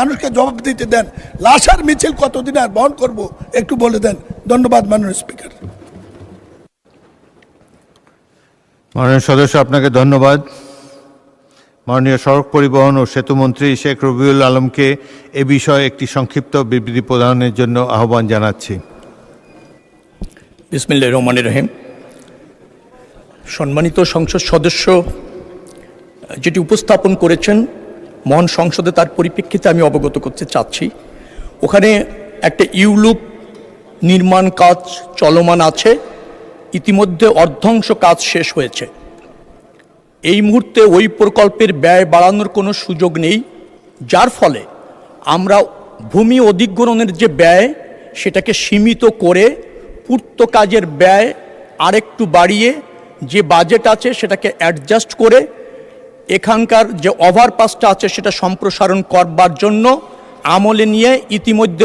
মানুষকে জবাব দিতে দেন। লাশের মিছিল কতদিন আর বহন করব একটু বলে দেন। ধন্যবাদ মাননীয় স্পিকার। মাননীয় সদস্য, আপনাকে ধন্যবাদ। মাননীয় সড়ক পরিবহন ও সেতু মন্ত্রী শেখ রবিউল আলমকে এ বিষয়ে একটি সংক্ষিপ্ত বিবৃতি প্রদানের জন্য আহ্বান জানাচ্ছি। বিসমিল্লাহির রহমানির রহিম। সম্মানিত সংসদ সদস্য যেটি উপস্থাপন করেছেন মহান সংসদে, তার পরিপ্রেক্ষিতে আমি অবগত করতে চাচ্ছি। ওখানে একটা ইউলুপ নির্মাণ কাজ চলমান আছে, ইতিমধ্যে অর্ধাংশ কাজ শেষ হয়েছে। এই মুহূর্তে ওই প্রকল্পের ব্যয় বাড়ানোর কোনো সুযোগ নেই, যার ফলে আমরা ভূমি অধিগ্রহণের যে ব্যয় সেটাকে সীমিত করে পূর্ত কাজের ব্যয় আরেকটু বাড়িয়ে যে বাজেট আছে সেটাকে অ্যাডজাস্ট করে এখানকার যে ওভারপাসটা আছে সেটা সম্প্রসারণ করবার জন্য আমলে নিয়ে ইতিমধ্যে